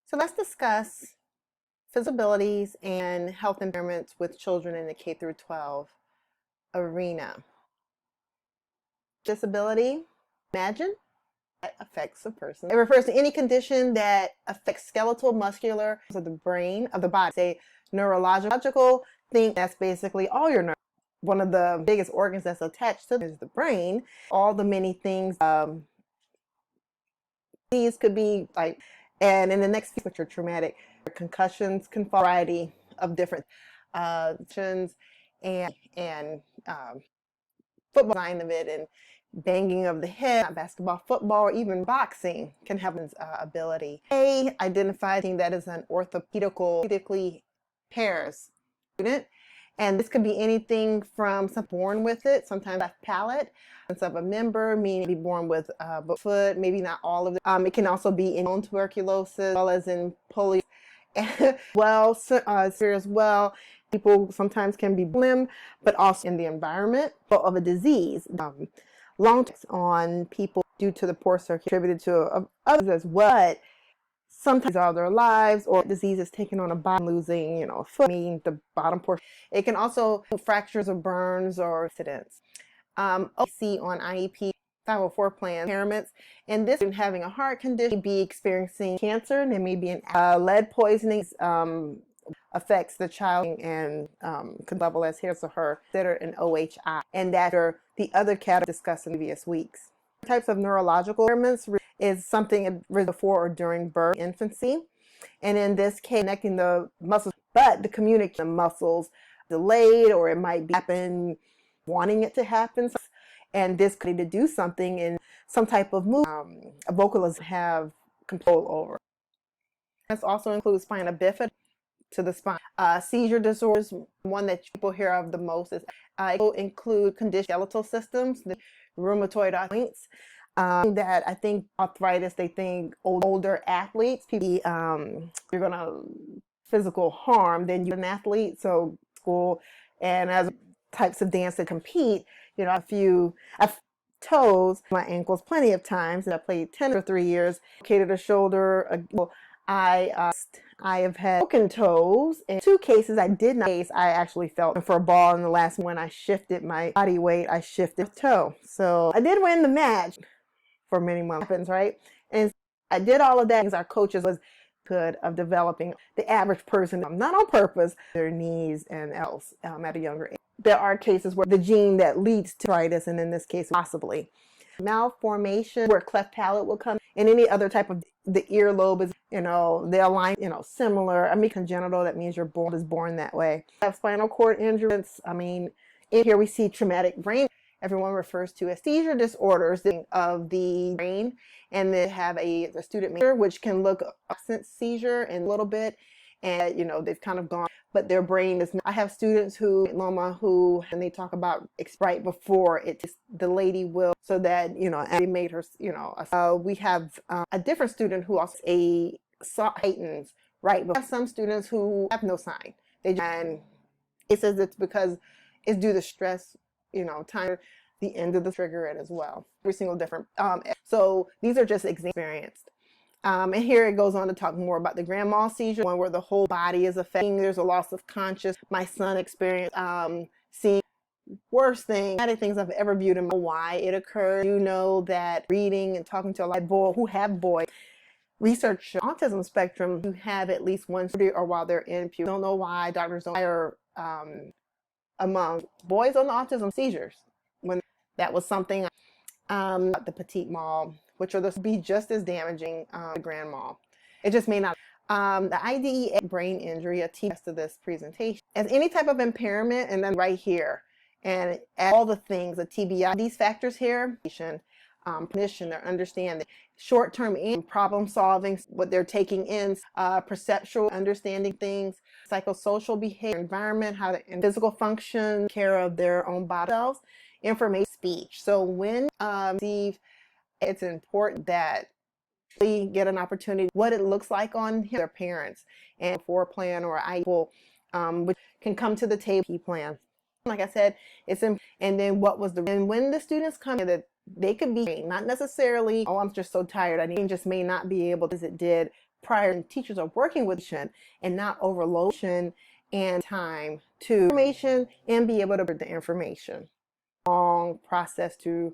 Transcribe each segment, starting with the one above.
So let's discuss disabilities and health impairments with children in the K through 12 arena. Disability, imagine, that affects a person. It refers to any condition that affects skeletal, muscular, of the brain, of the body. Say neurological thing, that's basically all your nerves. One of the biggest organs that's attached to is the brain. All the many things, these could be like, and in the next few, which are traumatic, concussions can fall a variety of different and football side of it, and banging of the head, basketball, football, or even boxing can have an ability. They identify that as an orthopedically impaired student, and this could be anything from some born with it, sometimes left palate, of a member, meaning be born with a foot, maybe not all of it. It can also be in tuberculosis, as well as in polio. Severe as well. People sometimes can be limb, but also in the environment of a disease. Long on people due to the poor circulation contributed to others as well. But sometimes all their lives, or disease is taken on a body, losing, a foot, meaning the bottom portion. It can also fractures or burns or accidents. OC on IEP 504 plan impairments, and this having a heart condition, be experiencing cancer, and there may be an lead poisoning affects the child and can level as his or her considered an OHI, and that are the other categories discussed in previous weeks. Types of neurological impairments is something before or during birth, infancy, and in this case, connecting the muscles, but the communication muscles delayed, or it might be happen, wanting it to happen, and this could need to do something in some type of movement, a vocalist have control over. This also includes spina bifida to the spine. Seizure disorders, one that people hear of the most, is it will include conditioned skeletal systems, the rheumatoid arthritis. That I think arthritis, they think older athletes, people, you're gonna physical harm, then you're an athlete, so school and as types of dance that compete, I've toes my ankles plenty of times, and I played tennis for 3 years, located a shoulder. I have had broken toes. In 2 cases, I did not. I actually felt for a ball in the last one. I shifted my body weight. I shifted toe. So I did win the match for many months. Happens, right? And I did all of that because our coaches was good of developing the average person, not on purpose, their knees and else at a younger age. There are cases where the gene that leads to arthritis, and in this case, possibly malformation, where cleft palate will come, and any other type of the earlobe is, they align, similar. Congenital, that means you're born that way. Have spinal cord injuries. In here we see traumatic brain. Everyone refers to as seizure disorders of the brain, and they have a student major, which can look absent seizure in a little bit, and they've kind of gone, but their brain is not. I have students who and they talk about right before it, the lady will, so that and they made her, we have a different student who also heightens right, but we have some students who have no sign. And it says it's because it's due to stress, time, the end of the trigger it as well. Every single different. So these are just experienced. And here it goes on to talk more about the grand mal seizure, one where the whole body is affected. There's a loss of conscious. My son experienced seeing worst things I've ever viewed in my life. Why it occurred. That reading and talking to a lot of boys who have research autism spectrum who have at least one surgery, or while they're in puberty. Don't know why doctors don't hire among boys on autism seizures, when that was something. The petite mal, which are be just as damaging, the grand mal. It just may not. The IDEA brain injury, a test of this presentation, as any type of impairment, and then right here, and all the things, the TBI, these factors here, cognition, their understanding, short-term and problem solving, what they're taking in, perceptual understanding things, psychosocial behavior, environment, how the physical function, care of their own body selves, information, speech. So when it's important that we get an opportunity what it looks like on their parents, and for plan or which can come to the table plan. Like I said, and then when the students come in, that they could be not necessarily, oh, I'm just so tired, I just may not be able, as it did prior teachers are working with and not overload and time to information and be able to put the information. Long process to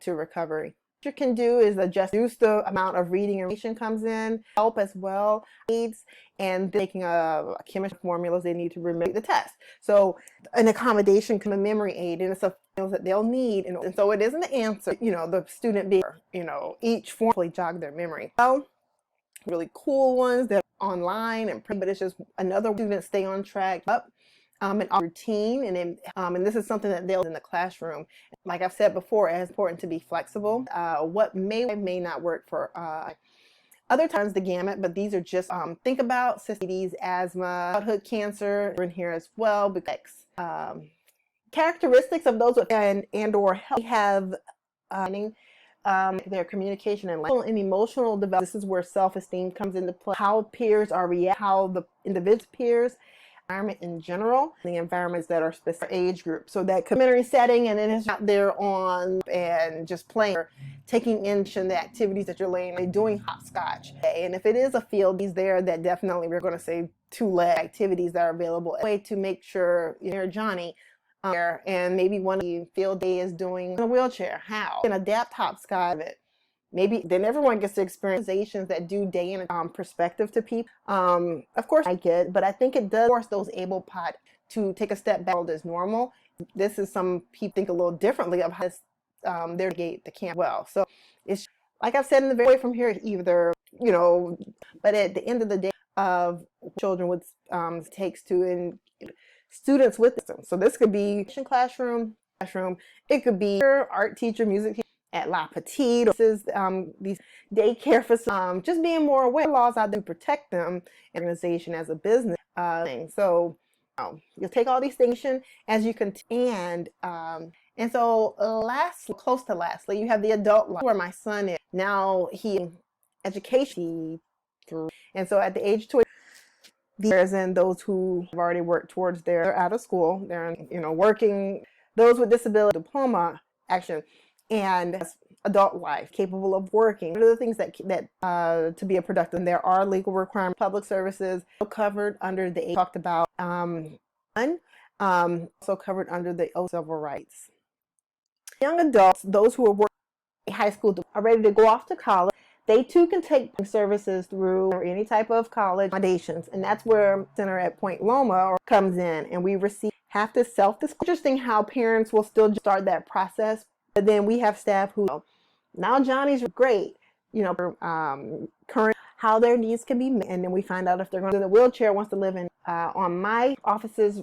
recovery. What you can do is reduce the amount of reading information comes in, help as well, needs, and taking a chemistry formulas they need to remember the test. So an accommodation can be a memory aid, and it's a skills that they'll need, and so it isn't the answer. The student being, each form jog their memory. Well, really cool ones that are online but it's just another student stay on track up. And routine, and this is something that they'll in the classroom. Like I've said before, it's important to be flexible. What may not work for other times the gamut, but these are just think about diabetes, asthma, childhood cancer in here as well. Because characteristics of those with and or health have their communication and emotional development. This is where self-esteem comes into play. How peers are reacting, how the individual peers. Environment in general, the environments that are specific age groups. So that community setting, and then it's out there on and just playing, or taking in the activities that you're doing hopscotch. And if it is a field, these there that definitely we're going to say two-leg activities that are available. A way to make sure you're Johnny. And maybe one of the field day is doing in a wheelchair. How? You can adapt hopscotch of it. Maybe then everyone gets to experience organizations that do day in perspective to people. Of course, I get, but I think it does force those able pod to take a step back as normal. This is some people think a little differently of how their gate the camp well. So it's like I've said in the very way from here, either but at the end of the day, of children with takes to and students with them. So this could be classroom. It could be your art teacher, music teacher at La Petite. This is these daycare facilities. Just being more aware of laws out there to protect them. Organization as a business thing. So you'll take all these things as you continue, and so lastly, you have the adult life where my son is now. He education, and so at the age 20. There's in those who have already worked towards they're out of school, they're working, those with disability diploma action, and adult life, capable of working. What are the things that to be a productive? There are legal requirements, public services covered under the talked about also covered under the civil rights. Young adults, those who are working high school are ready to go off to college. They too can take services through or any type of college accommodations, and that's where Center at Point Loma comes in, and we have to self-disclose. Interesting how parents will still start that process, but then we have staff who now Johnny's great, current how their needs can be met, and then we find out if they're going to the wheelchair wants to live in on my offices.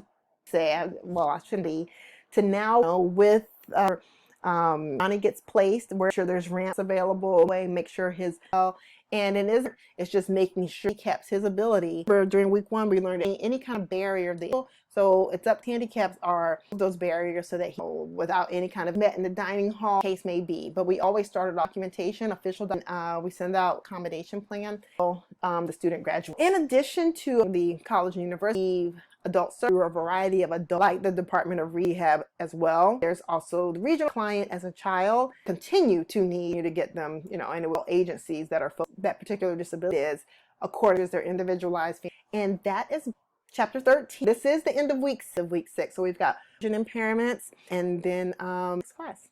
I shouldn't be to now with. Johnny gets placed, where sure there's ramps available, make sure and it's just making sure he keeps his ability. During week 1, we learned any kind of barrier. So it's up to handicaps are those barriers so that without any kind of met in the dining hall, case may be. But we always started documentation, official. We send out accommodation plan. The student graduates. In addition to the college and university. Adults through a variety of adults, like the Department of Rehab as well. There's also the regional client as a child continue to need to get them, and agencies that are that particular disability is according to their individualized, and that is chapter 13. This is the end of week 6. So we've got impairments, and then class.